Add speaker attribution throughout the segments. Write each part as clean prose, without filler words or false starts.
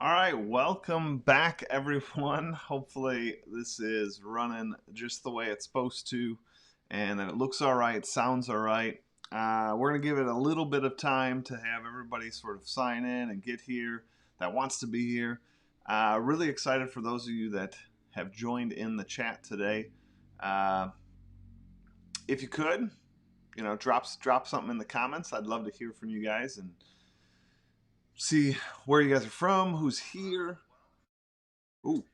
Speaker 1: All right, welcome back, everyone. Hopefully, this is running just the way it's supposed to, and that it looks all right, sounds all right. We're going to give it a little bit of time to have everybody sort of sign in and get here that wants to be here. Really excited for those of you that have joined in the chat today. If you could, drop something in the comments. I'd love to hear from you guys and see where you guys are from, who's here. Ooh.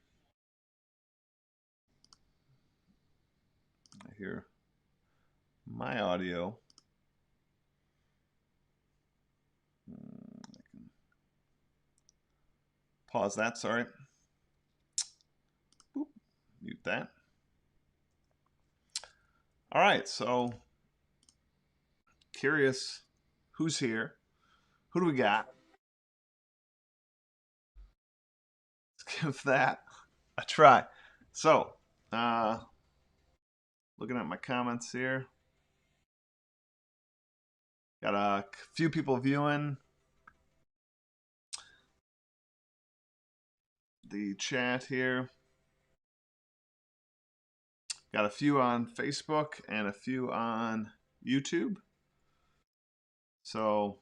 Speaker 1: I hear my audio. I can pause that, sorry. Boop. Mute that. All right, so curious who's here. Who do we got? Let's give that a try. So, looking at my comments here. Got a few people viewing the chat here. Got a few on Facebook and a few on YouTube. So,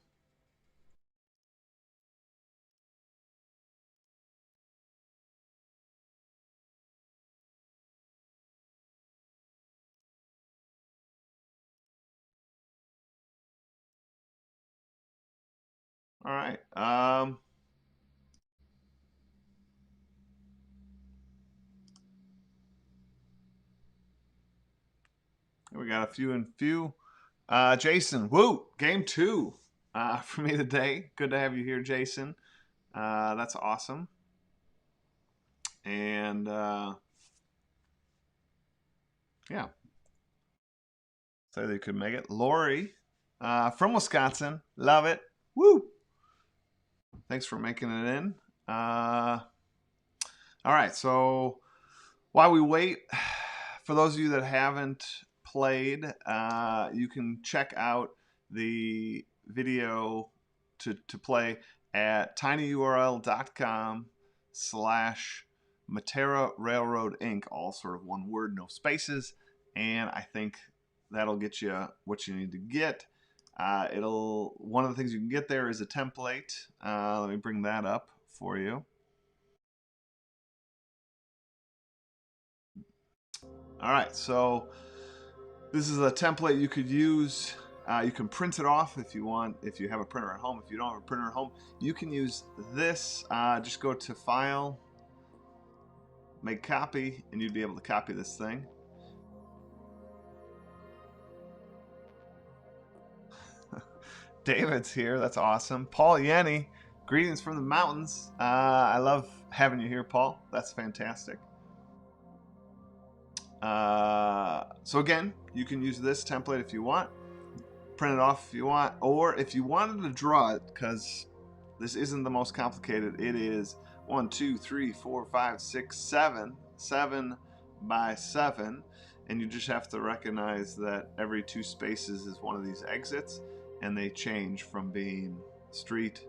Speaker 1: all right. We got a few and few. Jason, woo, game 2 for me today. Good to have you here, Jason. That's awesome. And yeah, so they could make it. Lori from Wisconsin, love it. Woo! Thanks for making it in. All right, so while we wait, for those of you that haven't played, you can check out the video to play at tinyurl.com/Matera Railroad Inc. All sort of one word, no spaces, and I think that'll get you what you need to get. One of the things you can get there is a template. Let me bring that up for you. All right, so this is a template you could use. You can print it off if you want, if you have a printer at home. If you don't have a printer at home, you can use this. Just go to File, Make Copy, and you'd be able to copy this thing. David's here. That's awesome. Paul Yenny, greetings from the mountains. I love having you here, Paul. That's fantastic. So again, you can use this template if you want, print it off if you want, or if you wanted to draw it, because this isn't the most complicated. It is 1, 2, 3, 4, 5, 6, 7 by 7, and you just have to recognize that every 2 spaces is one of these exits, and they change from being street,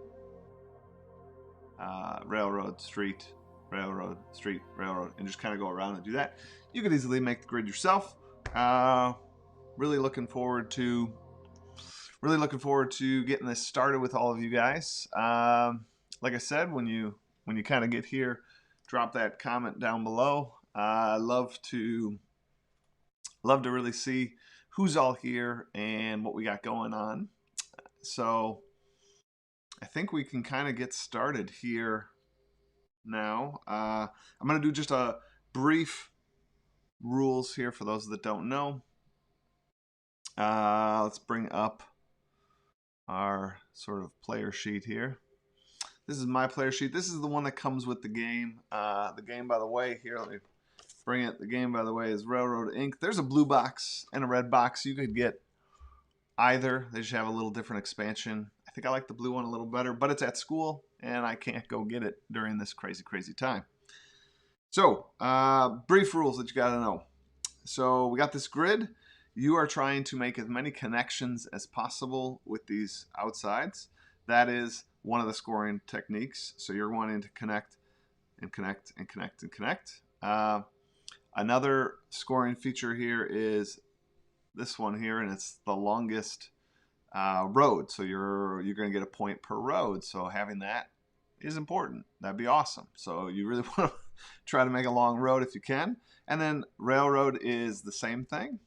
Speaker 1: railroad, street, railroad, street, railroad, and just kind of go around and do that. You could easily make the grid yourself. Really looking forward to getting this started with all of you guys. Like I said, when you kind of get here, drop that comment down below. I love to really see who's all here and what we got going on. So I think we can kind of get started here now. I'm going to do just a brief rules here for those that don't know. Let's bring up our sort of player sheet here. This is my player sheet. This is the one that comes with the game. The game, by the way, here, let me bring it. The game, by the way, is RailRoadInk. There's a blue box and a red box. You could get either. They just have a little different expansion. I think I like the blue one a little better, but it's at school, and I can't go get it during this crazy, crazy time. So, brief rules that you got to know. So we got this grid. You are trying to make as many connections as possible with these outsides. That is one of the scoring techniques. So you're wanting to connect and connect and connect and connect. Another scoring feature here is this one here, and it's the longest road. So you're going to get a point per road. So having that is important. That'd be awesome. So you really want to try to make a long road if you can. And then railroad is the same thing.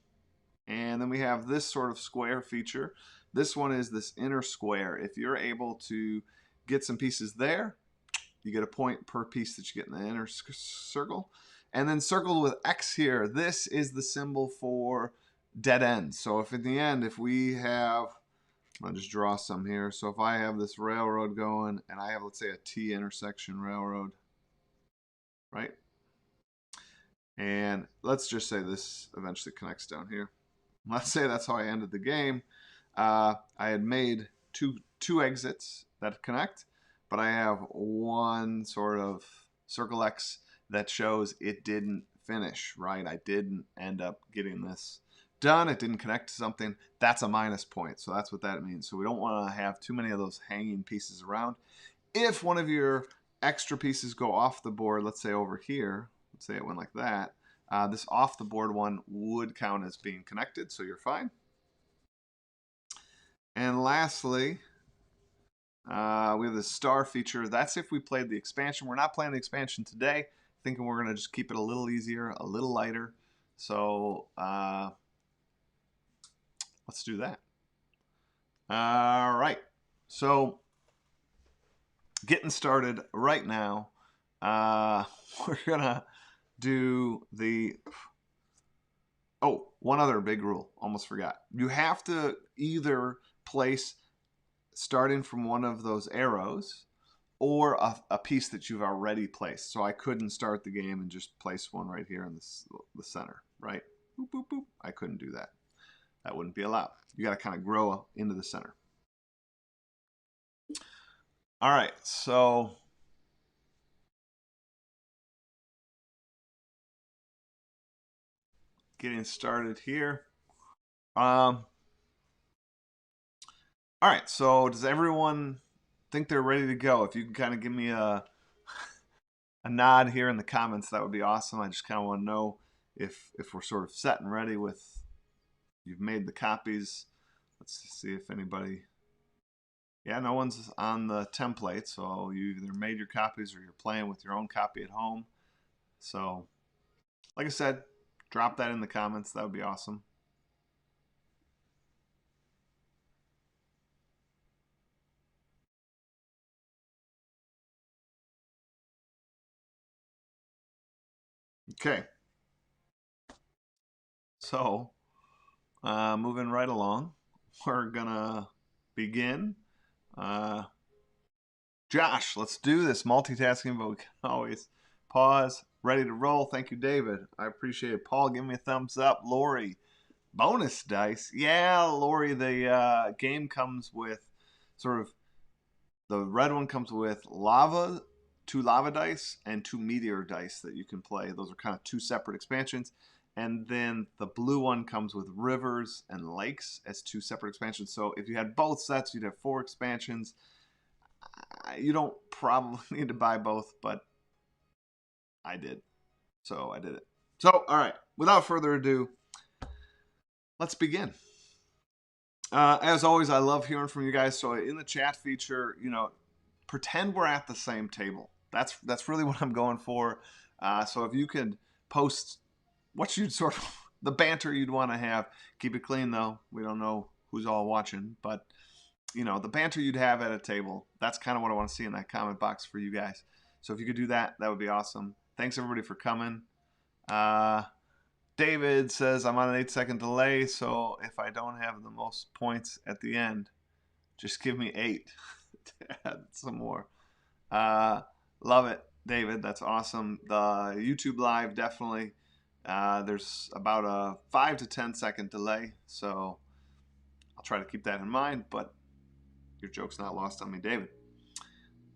Speaker 1: And then we have this sort of square feature. This one is this inner square. If you're able to get some pieces there, you get a point per piece that you get in the inner circle. And then circled with X here, this is the symbol for dead ends. So if in the end, if we have, I'll just draw some here. So if I have this railroad going and I have, let's say, a T intersection railroad, right? And let's just say this eventually connects down here. Let's say that's how I ended the game. I had made two exits that connect, but I have one sort of circle X that shows it didn't finish, right? I didn't end up getting this done. It didn't connect to something. That's a minus point. So that's what that means. So we don't want to have too many of those hanging pieces around. If one of your extra pieces go off the board, let's say over here, let's say it went like that, this off the board one would count as being connected, so you're fine. And lastly, we have the star feature. That's if we played the expansion. We're not playing the expansion today. Thinking we're going to just keep it a little easier, a little lighter. So let's do that. All right. So getting started right now. We're going to do the... Oh, one other big rule. Almost forgot. You have to either place starting from one of those arrows or a piece that you've already placed. So I couldn't start the game and just place one right here in the center, right? Boop, boop, boop. I couldn't do that. That wouldn't be allowed. You got to kind of grow into the center. All right, so getting started here. All right, so does everyone think they're ready to go? If you can kind of give me a nod here in the comments, that would be awesome. I just kind of want to know if we're sort of set and ready with, you've made the copies. Let's see if anybody, yeah, no one's on the template, so you either made your copies or you're playing with your own copy at home. So, like I said, drop that in the comments. That would be awesome. Okay. So, moving right along, we're gonna begin. Josh, let's do this. Multitasking, but we can always pause. Ready to roll. Thank you, David. I appreciate it. Paul, give me a thumbs up. Lori, bonus dice. Yeah, Lori, the game comes with sort of, the red one comes with lava, 2 lava dice, and 2 meteor dice that you can play. Those are kind of 2 separate expansions. And then the blue one comes with rivers and lakes as 2 separate expansions. So if you had both sets, you'd have 4 expansions. You don't probably need to buy both, but I did. So I did it. So, all right, without further ado, let's begin. As always, I love hearing from you guys. So in the chat feature, pretend we're at the same table. That's really what I'm going for. So if you could post what you'd sort of, the banter you'd want to have, keep it clean though. We don't know who's all watching, but the banter you'd have at a table, that's kind of what I want to see in that comment box for you guys. So if you could do that, that would be awesome. Thanks everybody for coming. David says I'm on an 8-second delay, so if I don't have the most points at the end, just give me 8 to add some more. Love it, David. That's awesome. The YouTube live, definitely. There's about a 5 to 10 second delay, so I'll try to keep that in mind, but your joke's not lost on me, David.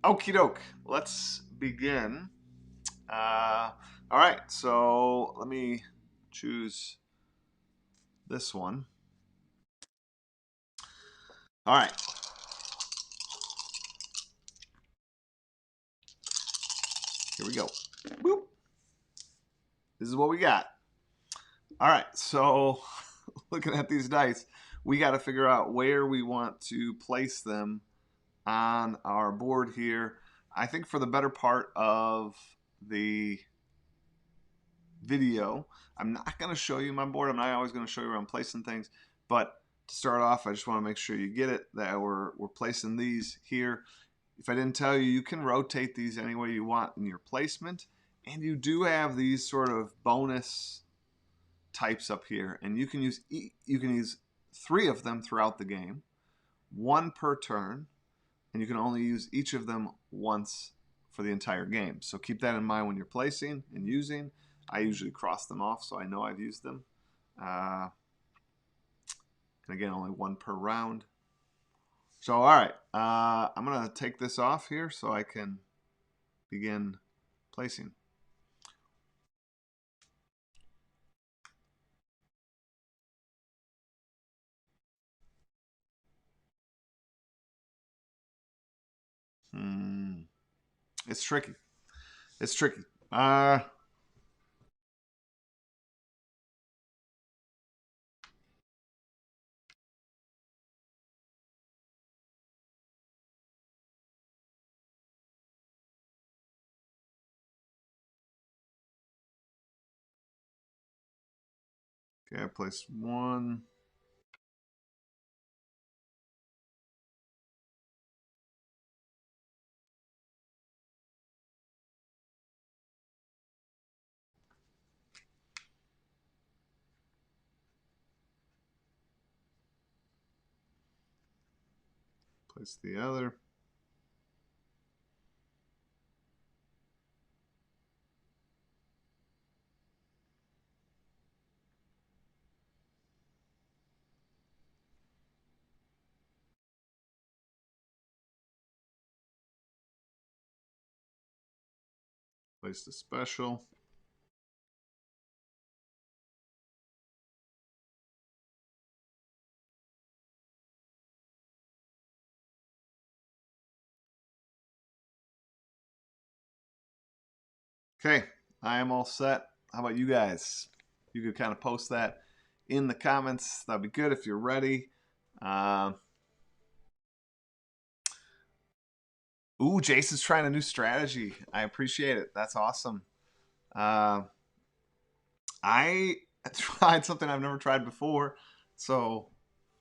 Speaker 1: Okie doke. Let's begin. All right, so let me choose this one. All right. Here we go. Boop. This is what we got. All right, so looking at these dice, we got to figure out where we want to place them on our board here. I think for the better part of the video, I'm not going to show you my board. I'm not always going to show you where I'm placing things, but to start off, I just want to make sure you get it that we're placing these here. If I didn't tell you, you can rotate these any way you want in your placement, and you do have these sort of bonus types up here, and you can use 3 of them throughout the game, 1 per turn, and you can only use each of them once for the entire game. So keep that in mind when you're placing and using. I usually cross them off so I know I've used them. And again, only 1 per round. So all right, I'm gonna take this off here so I can begin placing. It's tricky. It's tricky. Okay, I placed 1. Place the other. Place the special. Okay, I am all set. How about you guys? You could kind of post that in the comments. That'd be good if you're ready. Ooh, Jason's trying a new strategy. I appreciate it. That's awesome. I tried something I've never tried before, so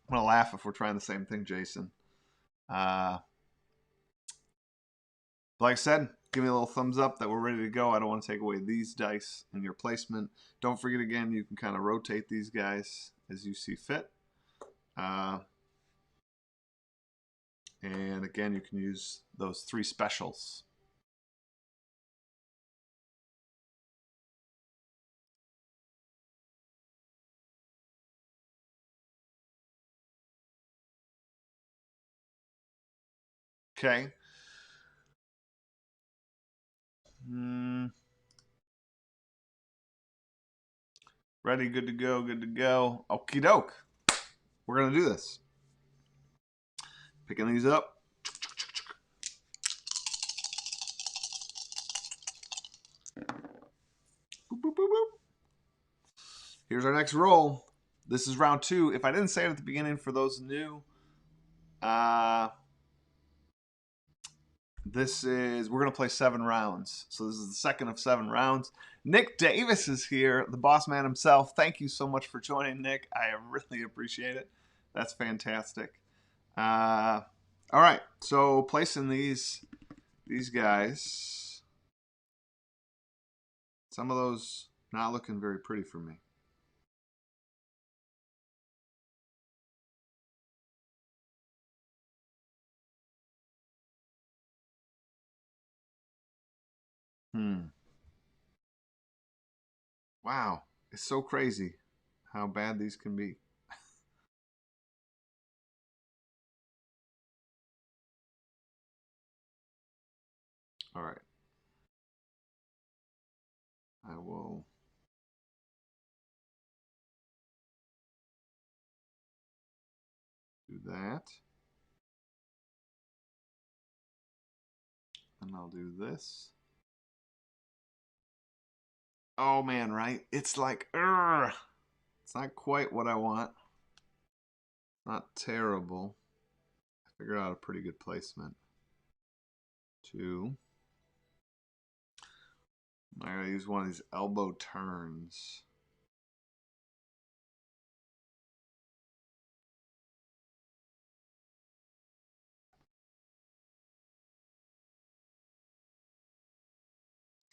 Speaker 1: I'm gonna laugh if we're trying the same thing, Jason. Uh, like I said, give me a little thumbs up that we're ready to go. I don't want to take away these dice in your placement. Don't forget, again, you can kind of rotate these guys as you see fit. And again, you can use those 3 specials. Okay. Ready, good to go, good to go. Okie doke. We're going to do this. Picking these up. Boop, boop, boop, boop. Here's our next roll. This is round 2. If I didn't say it at the beginning, for those new, we're going to play 7 rounds. So this is the second of 7 rounds. Nick Davis is here, the boss man himself. Thank you so much for joining, Nick. I really appreciate it. That's fantastic. All right, so placing these guys. Some of those not looking very pretty for me. Wow, it's so crazy how bad these can be. All right. I will do that. And I'll do this. Oh man, right? It's like, it's not quite what I want. Not terrible. I figured out a pretty good placement. 2. I gotta use one of these elbow turns.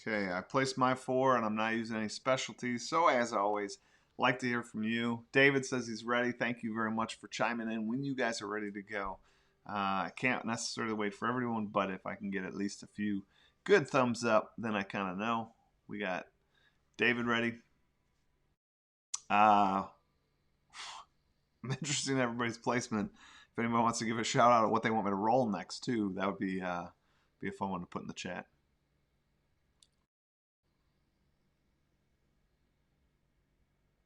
Speaker 1: Okay, I placed my 4 and I'm not using any specialties. So as always, like to hear from you. David says he's ready. Thank you very much for chiming in when you guys are ready to go. I can't necessarily wait for everyone, but if I can get at least a few good thumbs up, then I kind of know. We got David ready. I'm interested in everybody's placement. If anyone wants to give a shout out at what they want me to roll next too, that would be a fun one to put in the chat.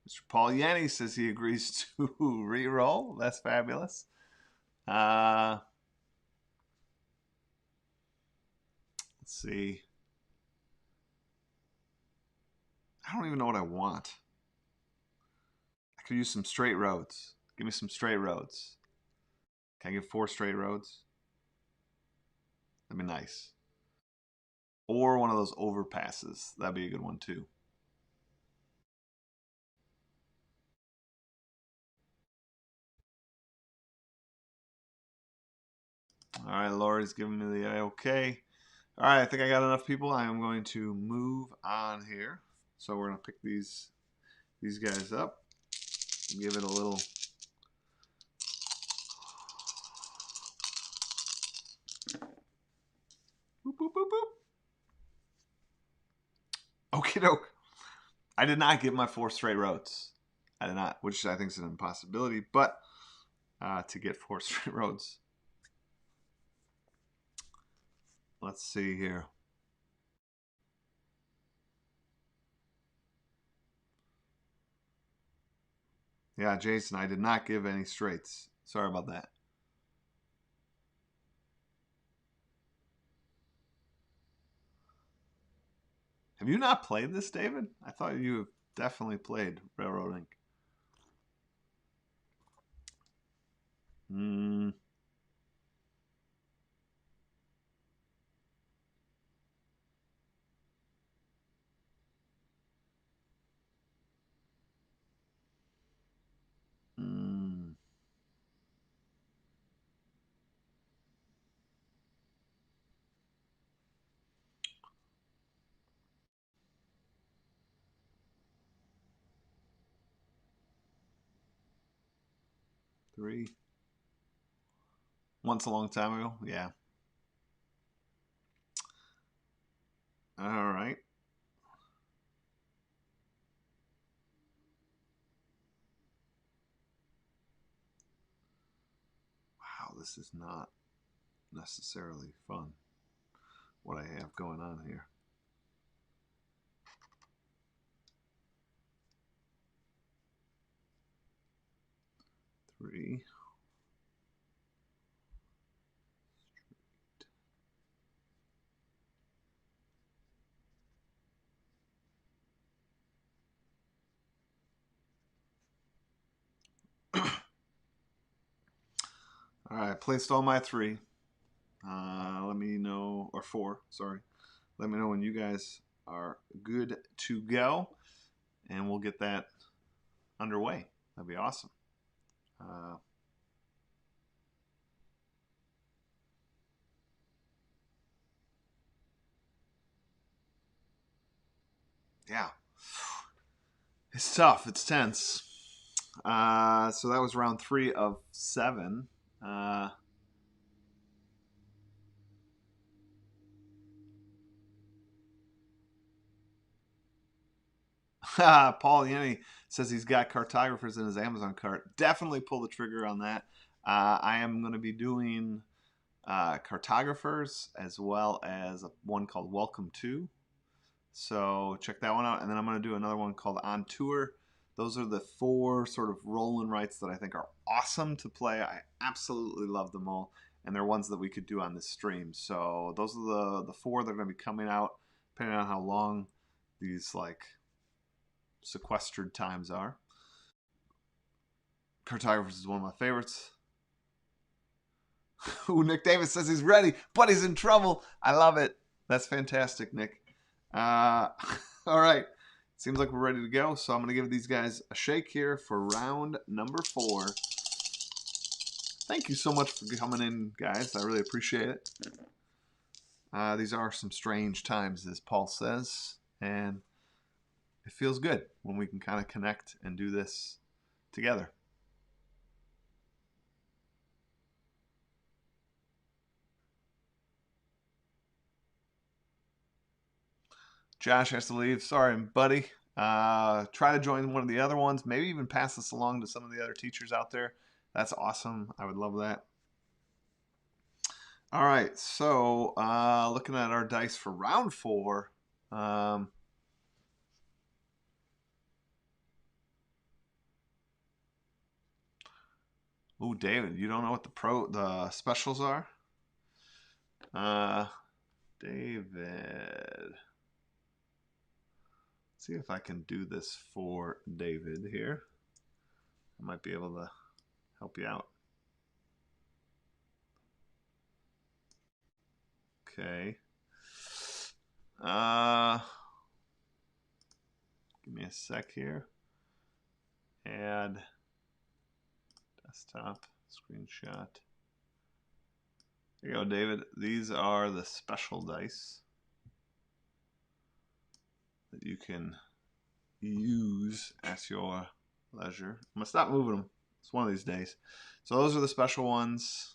Speaker 1: Mr. Paul Yanni says he agrees to re-roll. That's fabulous. Let's see. I don't even know what I want. I could use some straight roads. Give me some straight roads. Can I get 4 straight roads? That'd be nice. Or one of those overpasses. That'd be a good one too. All right, Lori's giving me the okay. All right, I think I got enough people. I am going to move on here. So we're gonna pick these guys up. Give it a little. Boop, boop, boop, boop. Okie doke. I did not get my 4 straight roads. I did not, which I think is an impossibility, but to get 4 straight roads. Let's see here. Yeah, Jason, I did not give any straights. Sorry about that. Have you not played this, David? I thought you have definitely played RailRoadInk. Hmm. Hmm. Three. Once a long time ago? Yeah. All right. Wow, this is not necessarily fun, what I have going on here. 3. All right, placed all my 3. Let me know, or 4, sorry. Let me know when you guys are good to go, and we'll get that underway. That'd be awesome. Yeah. It's tough. It's tense. So that was round 3 of 7. Paul Yenny says he's got cartographers in his Amazon cart. Definitely pull the trigger on that. I am going to be doing cartographers as well as one called Welcome To. So check that one out. And then I'm going to do another one called On Tour. Those are the 4 sort of roll and writes that I think are awesome to play. I absolutely love them all. And they're ones that we could do on this stream. So those are the 4 that are going to be coming out, depending on how long these like sequestered times are. Cartographers is one of my favorites. Ooh, Nick Davis says he's ready, but he's in trouble. I love it. That's fantastic, Nick. All right. Seems like we're ready to go, so I'm going to give these guys a shake here for round number 4. Thank you so much for coming in, guys. I really appreciate it. These are some strange times, as Paul says, and it feels good when we can kind of connect and do this together. Josh has to leave. Sorry, buddy. Try to join one of the other ones. Maybe even pass this along to some of the other teachers out there. That's awesome. I would love that. All right, so looking at our dice for round 4. Ooh, David, you don't know what the specials are? David. See if I can do this for David here. I might be able to help you out. Okay. Give me a sec here. Add desktop screenshot. Here you go, David. These are the special dice that you can use at your leisure. I'm gonna stop moving them. It's one of these days. So those are the special ones.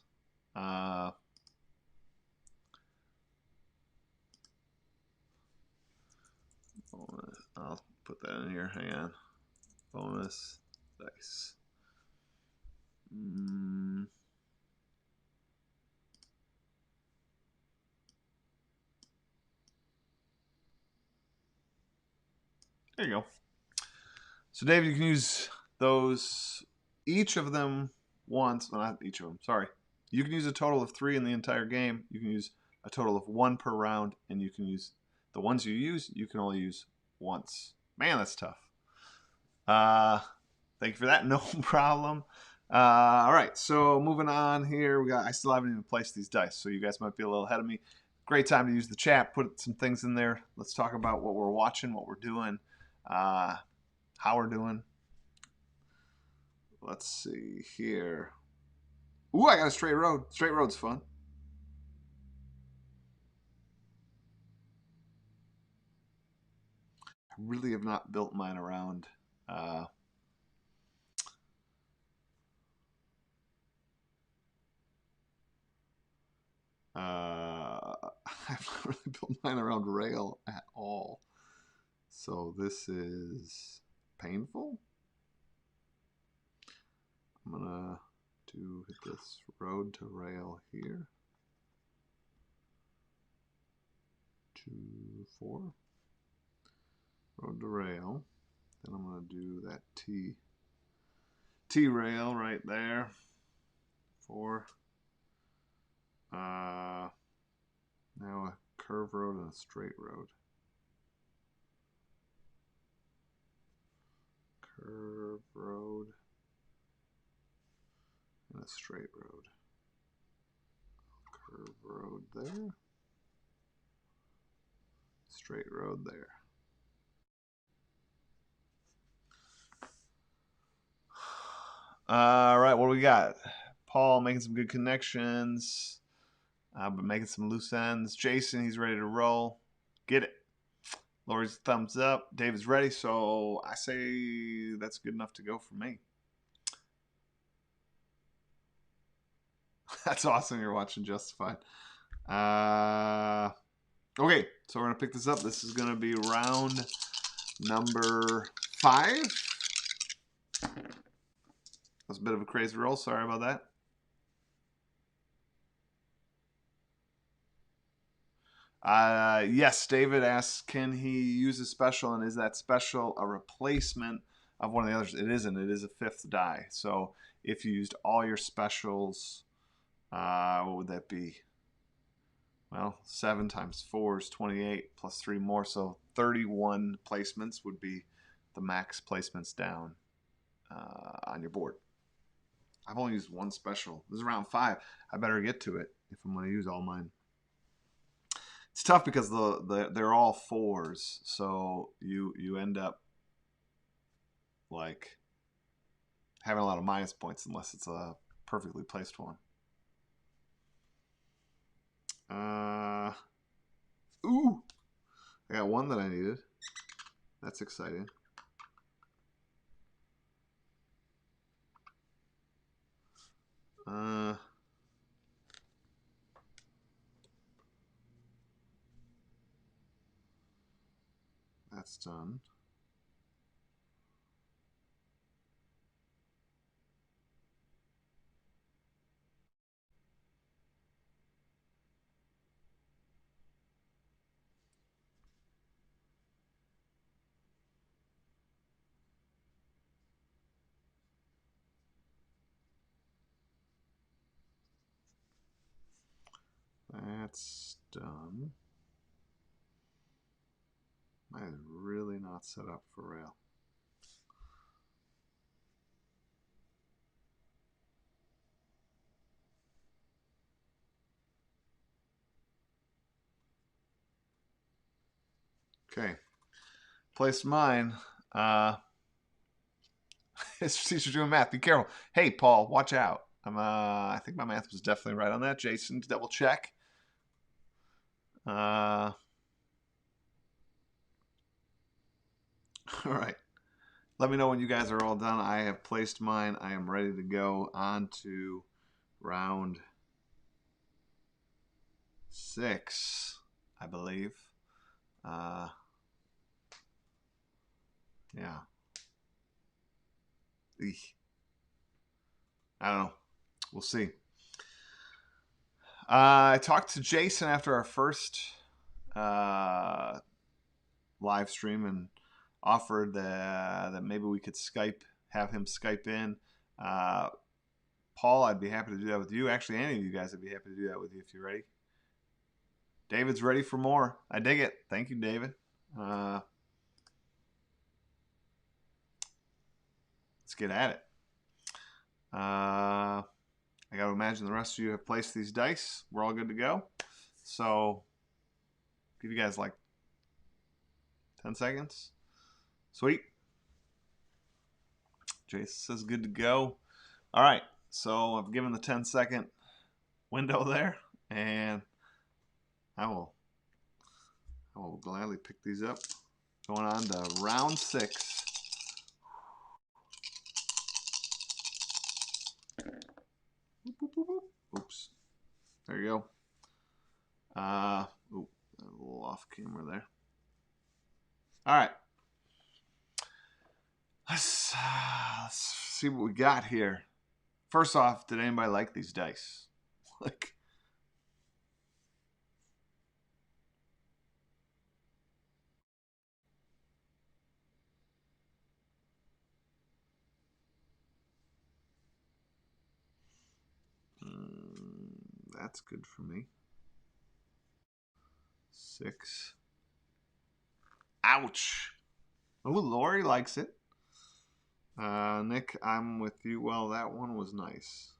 Speaker 1: I'll put that in here. Hang on. Bonus dice. There you go. So, David, you can use those, each of them once. Well, not each of them, sorry. You can use a total of 3 in the entire game. You can use a total of 1 per round, and you can use the ones you use, you can only use once. Man, that's tough. Thank you for that. No problem. All right, so moving on here. I still haven't even placed these dice, so you guys might be a little ahead of me. Great time to use the chat. Put some things in there. Let's talk about what we're watching, what we're doing, how we're doing. Let's see here. Ooh, I got a straight road. Straight road's fun. I really have not built mine around I've not really built mine around rail at all. So this is painful. I'm gonna hit this road to rail here. 2, 4. Road to rail. Then I'm gonna do that T rail right there. 4. Now a curve road and a straight road. Curve road and a straight road. Curve road there. Straight road there. All right, what do we got? Paul making some good connections, but making some loose ends. Jason, he's ready to roll. Get it. Lori's thumbs up. David's ready, so I say that's good enough to go for me. That's awesome. You're watching Justified. Okay, so we're going to pick this up. This is going to be round number 5. That's a bit of a crazy roll. Sorry about that. Yes, David asks, can he use a special, and is that special a replacement of one of the others? It isn't. It is a 5th die. So if you used all your specials, what would that be? Well, 7 times 4 is 28 plus 3 more, so 31 placements would be the max placements down on your board. I've only used one special. This is round 5. I better get to it if I'm going to use all mine. It's tough because they're all 4s, so you end up like having a lot of minus points unless it's a perfectly placed one. Ooh, I got one that I needed. That's exciting. That's done. That's done. Mine is really not set up for rail. Okay, placed mine. It's teacher doing math. Be careful. Hey, Paul, watch out. I think my math was definitely right on that. Jason, double check. All right. Let me know when you guys are all done. I have placed mine. I am ready to go on to round 6, I believe. Yeah. Eesh. I don't know. We'll see. I talked to Jason after our first live stream and offered that maybe we could have him Skype in. Paul, I'd be happy to do that with you. Actually, any of you guys, I'd be happy to do that with you if you're ready. David's ready for more. I dig it. Thank you, David. Let's get at it. I got to imagine the rest of you have placed these dice. We're all good to go. So, give you guys like 10 seconds. Sweet. Jason says good to go. All right. So, I've given the 10-second window there, and I will gladly pick these up. Going on to round 6. Oops. There you go. A little off camera there. All right. Let's see what we got here. First off, did anybody like these dice? Like, that's good for me. 6. Ouch. Oh, Lori likes it. Nick, I'm with you. Well, that one was nice.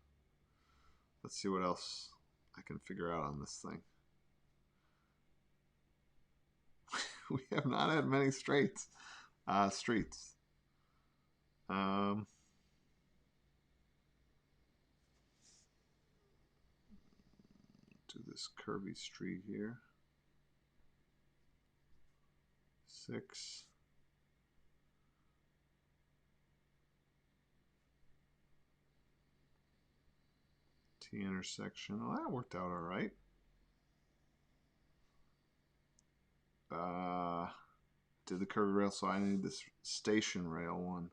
Speaker 1: Let's see what else I can figure out on this thing. We have not had many streets. To this curvy street here. 6. T intersection. Well, that worked out all right. Did the curvy rail, so I need this station rail one.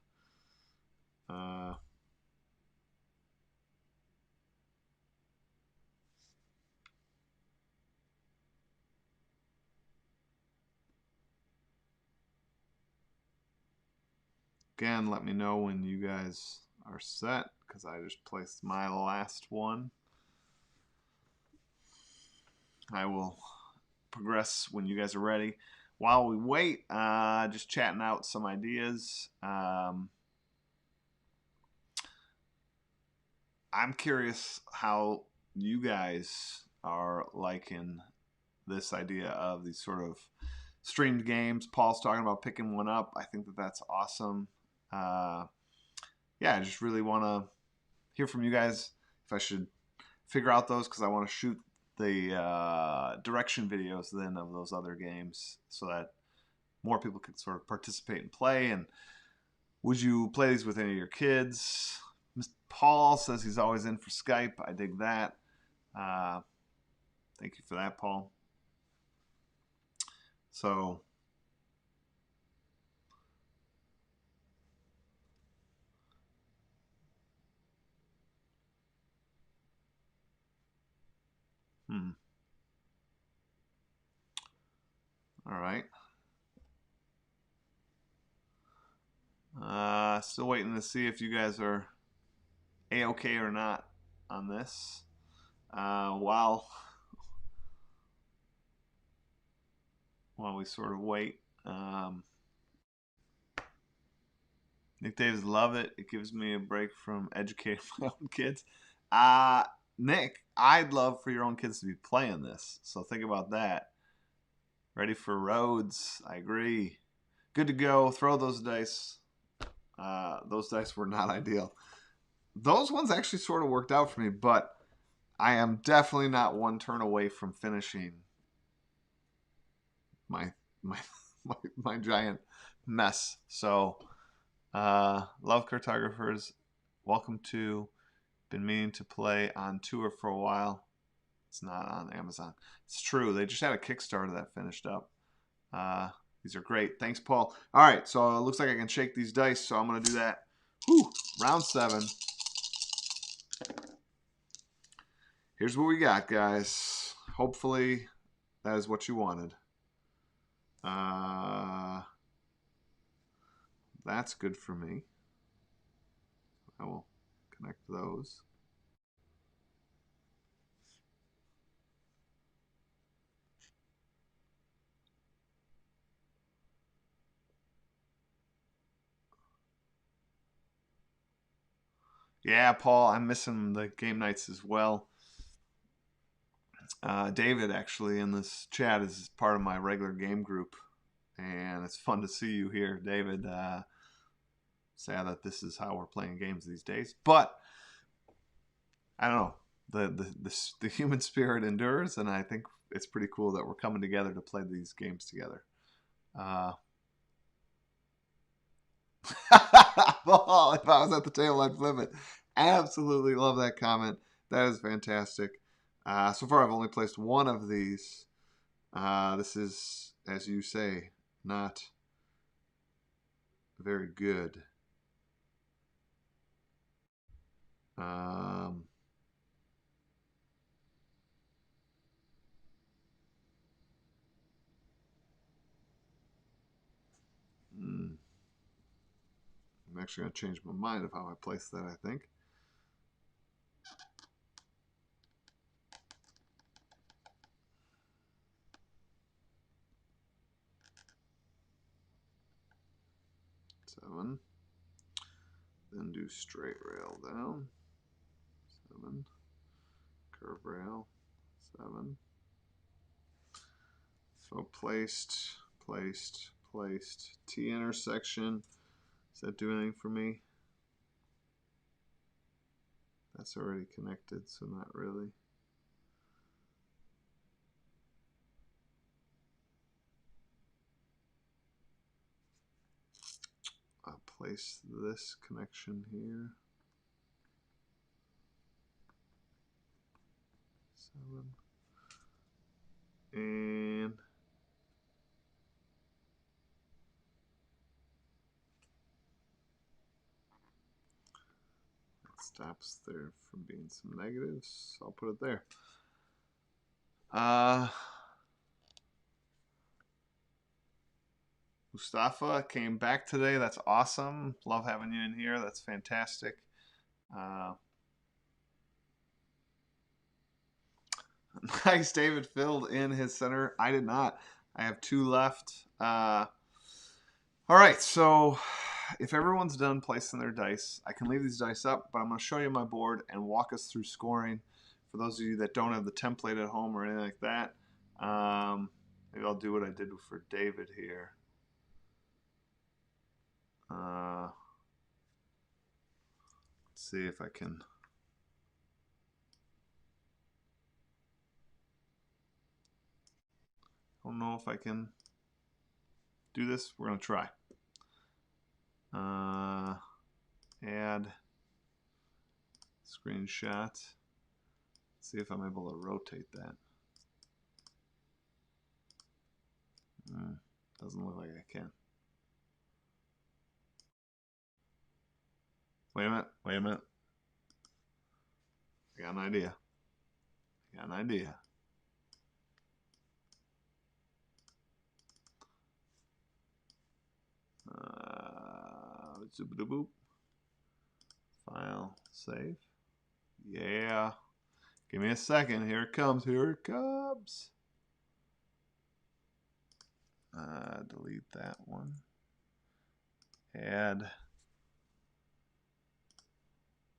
Speaker 1: Again, let me know when you guys are set, because I just placed my last one. I will progress when you guys are ready. while we wait, just chatting out some ideas. I'm curious how you guys are liking this idea of these sort of streamed games. Paul's talking about picking one up. I think that that's awesome. Yeah, I just really want to hear from you guys if I should figure out those, because I want to shoot the direction videos then of those other games so that more people can sort of participate and play. And would you play these with any of your kids? Paul says he's always in for Skype. I dig that. Thank you for that, Paul. So, all right. Still waiting to see if you guys are A-okay or not on this. While we sort of wait. Nick Davis, love it. It gives me a break from educating my own kids. Nick, I'd love for your own kids to be playing this. So think about that. Ready for roads. I agree. Good to go. Throw those dice. Those dice were not ideal. Those ones actually sort of worked out for me, but I am definitely not one turn away from finishing my giant mess. So, love cartographers. Welcome to. Been meaning to play on tour for a while. It's not on Amazon. It's true. They just had a Kickstarter that finished up. These are great. Thanks, Paul. All right, so it looks like I can shake these dice, so I'm going to do that. Whew, round 7. Here's what we got, guys. Hopefully that is what you wanted. That's good for me. I will connect those. Yeah, Paul, I'm missing the game nights as well. David, actually, in this chat is part of my regular game group, and it's fun to see you here, David. Sad that this is how we're playing games these days, but I don't know. The human spirit endures, and I think it's pretty cool that we're coming together to play these games together. Paul, if I was at the table, I'd flip it. Absolutely love that comment. That is fantastic. So far, I've only placed one of these. This is, as you say, not very good. I'm actually going to change my mind of how I place that, I think. Seven. Then do straight rail down. 7. Curve rail. 7. So placed. T intersection. Does that do anything for me? That's already connected, so not really. I'll place this connection here. 7. And that stops there from being some negatives. I'll put it there. Mustafa came back today. That's awesome. Love having you in here. That's fantastic. Nice. David filled in his center. I did not. I have 2 left. All right, so if everyone's done placing their dice, I can leave these dice up, but I'm going to show you my board and walk us through scoring. For those of you that don't have the template at home or anything like that, maybe I'll do what I did for David here. Let's see if I can. I don't know if I can do this. We're going to try. Add screenshot. See if I'm able to rotate that. Doesn't look like I can. Wait a minute. Wait a minute. I got an idea. I got an idea. Boop. File, save. Yeah. Give me a second. Here it comes. Here it comes. Delete that one. Add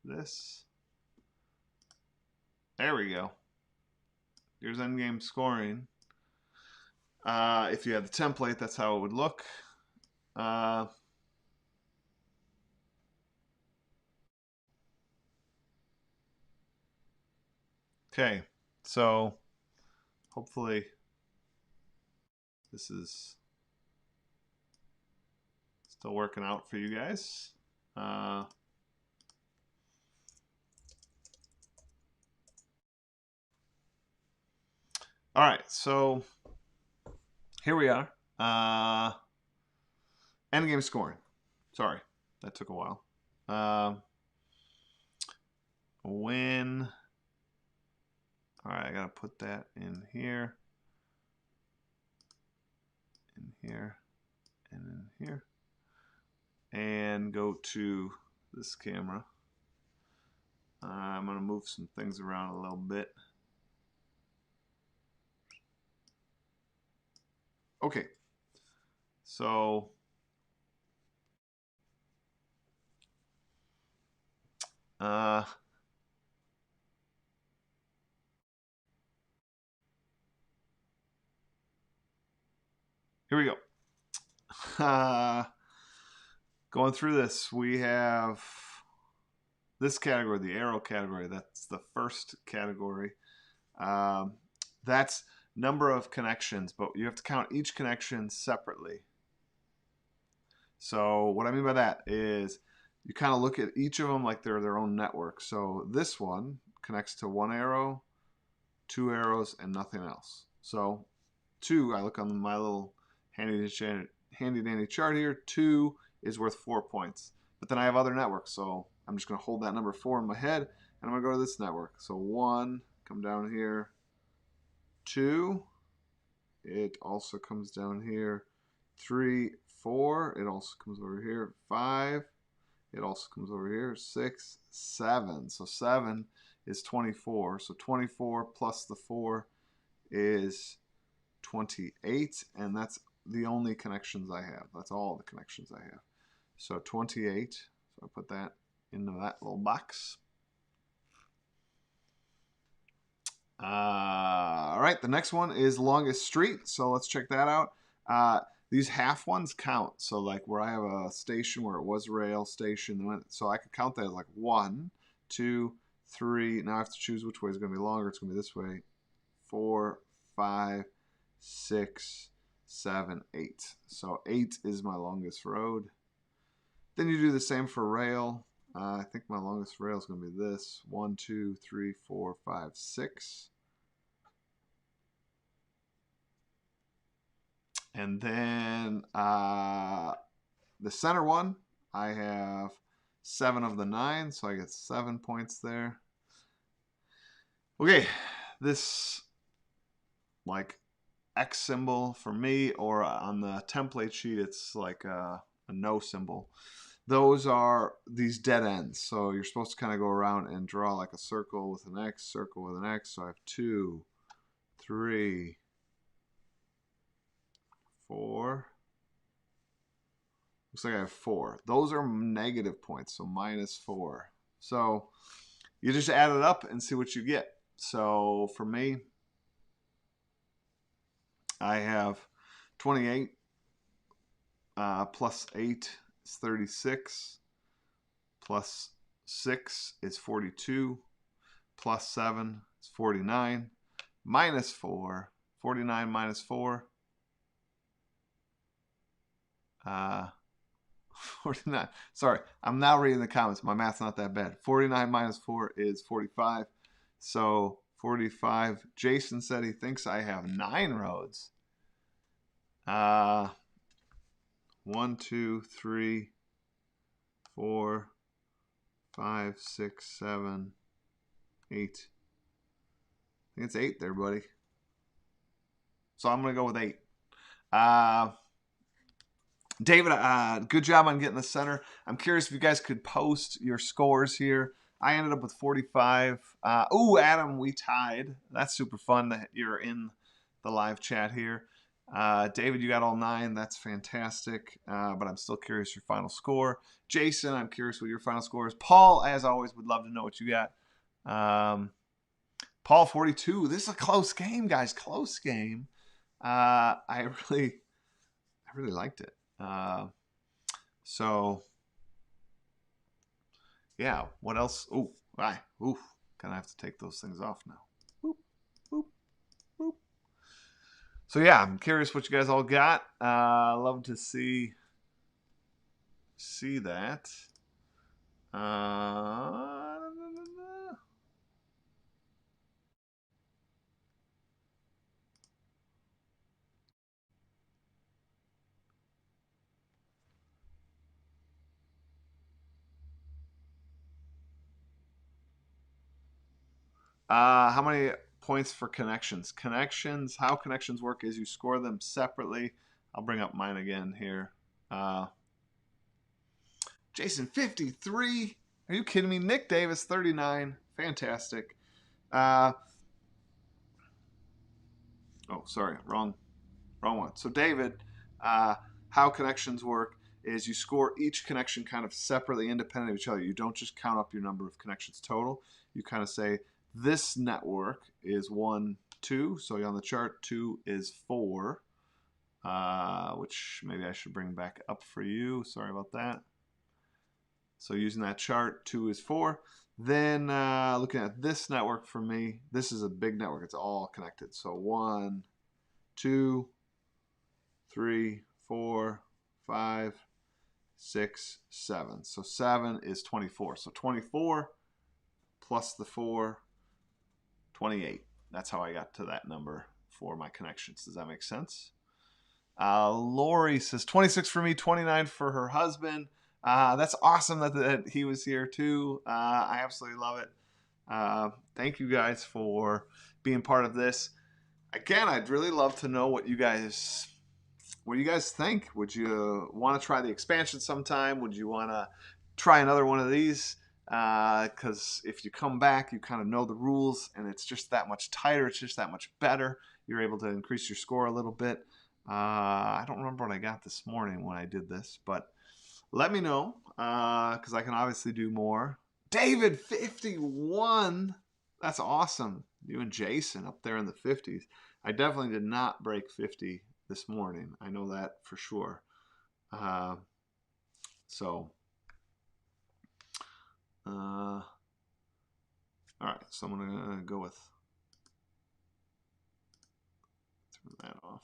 Speaker 1: this. There we go. Here's endgame scoring. If you had the template, that's how it would look. Okay, so hopefully this is still working out for you guys. All right, so here we are. Endgame scoring. Sorry, that took a while. When... All right, I got to put that in here, and in here, and go to this camera. I'm going to move some things around a little bit. Okay, so here we go. Going through this, we have this category, the arrow category. That's the first category. That's number of connections, but you have to count each connection separately. So what I mean by that is you kind of look at each of them like they're their own network. So this one connects to 1 arrow, 2 arrows, and nothing else. So 2, I look on my little handy dandy chart here, 2 is worth 4 points. But then I have other networks, so I'm just going to hold that number 4 in my head, and I'm going to go to this network. So 1, come down here, 2, it also comes down here, 3, 4, it also comes over here, 5, it also comes over here, 6, 7. So 7 is 24. So 24 plus the 4 is 28, and that's the only connections I have. That's all the connections I have. So 28, so I put that into that little box. All right, the next one is longest street, so let's check that out. These half ones count, so like where I have a station where it was a rail station, so I could count that as like 1, 2, 3. Now I have to choose which way is going to be longer. It's going to be this way. 4, 5, 6, 7, 8. So 8 is my longest road. Then you do the same for rail. I think my longest rail is going to be this. 1, 2, 3, 4, 5, 6. And then the center one, I have 7 of the 9, so I get 7 points there. Okay, this like X symbol for me, or on the template sheet, it's like a no symbol. Those are these dead ends. So you're supposed to kind of go around and draw like a circle with an X, circle with an X. So I have 2, 3, 4. Looks like I have 4. Those are negative points, so -4. So you just add it up and see what you get. So for me, I have 28 plus 8 is 36, plus 6 is 42, plus 7 is 49, minus 4, 49 minus 4, 49. Sorry, I'm now reading the comments. My math's not that bad. 49 minus 4 is 45. So 45. Jason said he thinks I have 9 roads. 1, 2, 3, 4, 5, 6, 7, 8. I think it's 8 there, buddy. So I'm going to go with 8. David, good job on getting the center. I'm curious if you guys could post your scores here. I ended up with 45. Ooh, Adam, we tied. That's super fun that you're in the live chat here. David, you got all 9. That's fantastic. But I'm still curious your final score. Jason, I'm curious what your final score is. Paul, as always, would love to know what you got. Paul, 42. This is a close game, guys. Close game. I really liked it. So yeah, what else? Oh, gonna have to take those things off now. Boop, boop, boop. So yeah, I'm curious what you guys all got. Love to see that. How many points for connections? Connections, how connections work is you score them separately. I'll bring up mine again here. Jason, 53. Are you kidding me? Nick Davis, 39. Fantastic. Oh, sorry, wrong one. So David, how connections work is you score each connection kind of separately, independent of each other. You don't just count up your number of connections total. You kind of say, this network is 1, 2. So on the chart, 2 is 4, which maybe I should bring back up for you. Sorry about that. So using that chart, 2 is 4. Then looking at this network for me, this is a big network. It's all connected. So 1, 2, 3, 4, 5, 6, 7. So 7 is 24. So 24 plus the 4, 28. That's how I got to that number for my connections. Does that make sense? Lori says 26 for me, 29 for her husband. That's awesome that he was here too. I absolutely love it. Thank you guys for being part of this. Again, I'd really love to know what you guys think. Would you want to try the expansion sometime? Would you want to try another one of these? Because if you come back, you kind of know the rules, and it's just that much tighter. It's just that much better. You're able to increase your score a little bit. I don't remember what I got this morning when I did this, but let me know, because I can obviously do more. David, 51. That's awesome. You and Jason up there in the 50s. I definitely did not break 50 this morning. I know that for sure. All right, so I'm going to go with, turn that off.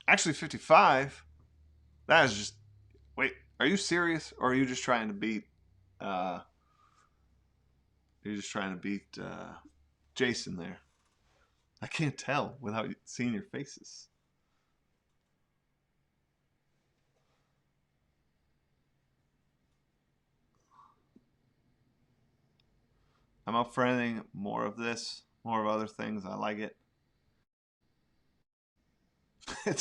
Speaker 1: Actually, 55, that is just, wait, are you serious? Or are you just trying to beat, Jason there? I can't tell without seeing your faces. I'm up for anything more of this, more of other things. I like it.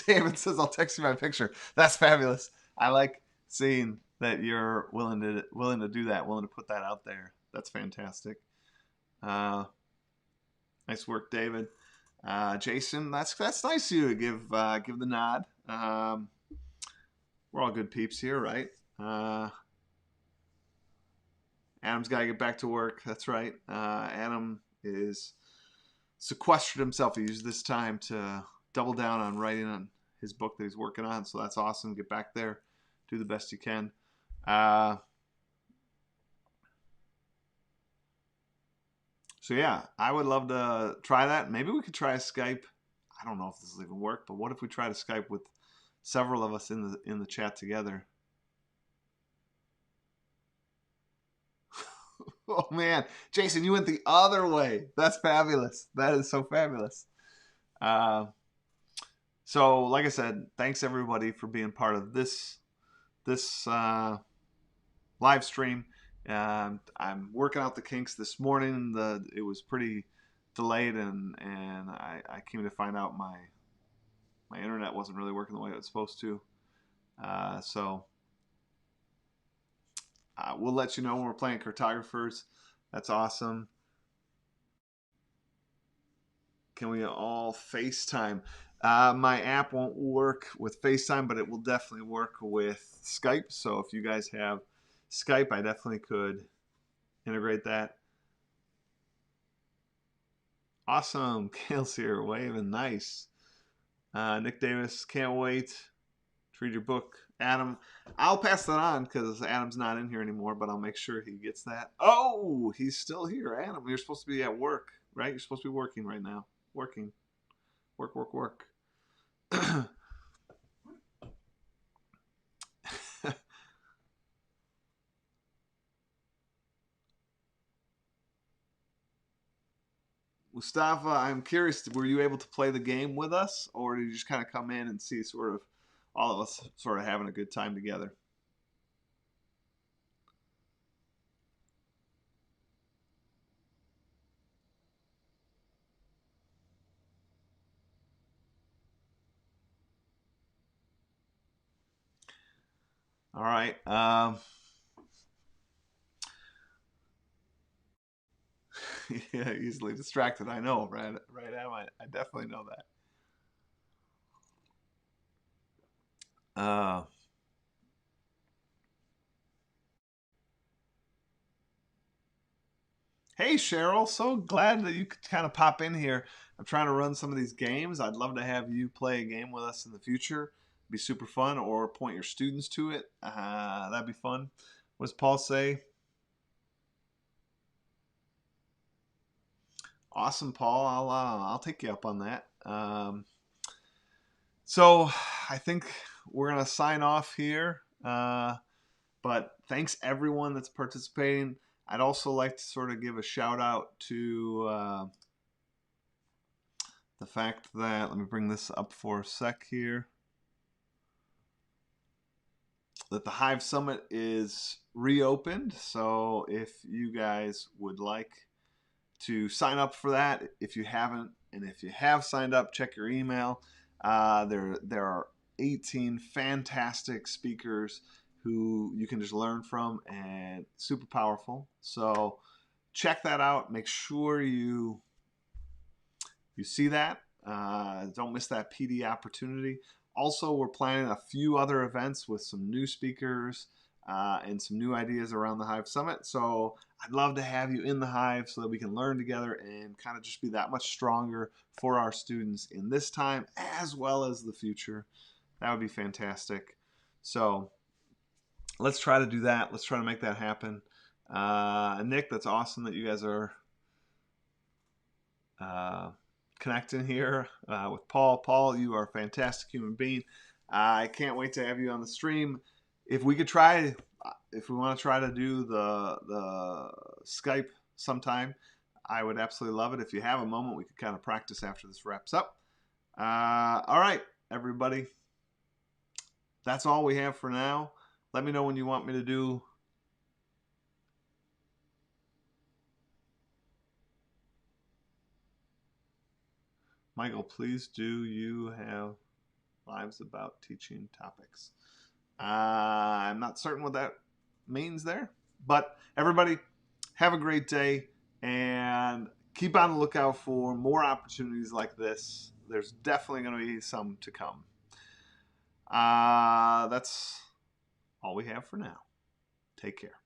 Speaker 1: David says, I'll text you my picture. That's fabulous. I like seeing that you're willing to do that, willing to put that out there. That's fantastic. Nice work, David. Jason, that's nice of you to give the nod. We're all good peeps here, right? Adam's got to get back to work. That's right. Adam is sequestered himself. He used this time to double down on writing on his book that he's working on. So that's awesome. Get back there, do the best you can. So yeah, I would love to try that. Maybe we could try a Skype. I don't know if this will even work, but what if we try to Skype with several of us in the chat together? Oh man, Jason, you went the other way. That's fabulous. That is so fabulous. So, like I said, thanks everybody for being part of this live stream. I'm working out the kinks this morning. It was pretty delayed, and I came to find out my internet wasn't really working the way it was supposed to. So we'll let you know when we're playing cartographers. That's awesome. Can we all FaceTime? My app won't work with FaceTime, but it will definitely work with Skype. So if you guys have Skype, I definitely could integrate that. Awesome. Kale's here waving. Nice. Nick Davis, can't wait to read your book. Adam, I'll pass that on because Adam's not in here anymore, but I'll make sure he gets that. Oh, he's still here. Adam, you're supposed to be at work, right? You're supposed to be working right now. Working. Work. Mustafa, I'm curious, were you able to play the game with us, or did you just kind of come in and see sort of all of us sort of having a good time together? All right. Yeah, easily distracted. I know, right, Am. I definitely know that. Hey, Cheryl, so glad that you could kind of pop in here. I'm trying to run some of these games. I'd love to have you play a game with us in the future. It'd be super fun, or point your students to it. That'd be fun. What does Paul say? Awesome, Paul. I'll take you up on that. So I think we're gonna sign off here. But thanks everyone that's participating. I'd also like to sort of give a shout out to the fact that, let me bring this up for a sec here, that the Hive Summit is reopened. So if you guys would like to sign up for that, if you haven't, and if you have signed up, check your email. There are 18 fantastic speakers who you can just learn from, and super powerful. So check that out. Make sure you see that. Don't miss that PD opportunity. Also, we're planning a few other events with some new speakers and some new ideas around the Hive Summit. So I'd love to have you in the Hive so that we can learn together and kind of just be that much stronger for our students in this time as well as the future. That would be fantastic. So let's try to do that. Let's try to make that happen. Nick, that's awesome that you guys are connecting here with Paul. Paul, you are a fantastic human being. I can't wait to have you on the stream. If we could try, if we want to try to do the Skype sometime, I would absolutely love it. If you have a moment, we could kind of practice after this wraps up. All right, everybody. That's all we have for now. Let me know when you want me to do. Michael, please do you have lives about teaching topics? I'm not certain what that means there, but everybody have a great day and keep on the lookout for more opportunities like this. There's definitely going to be some to come. That's all we have for now. Take care.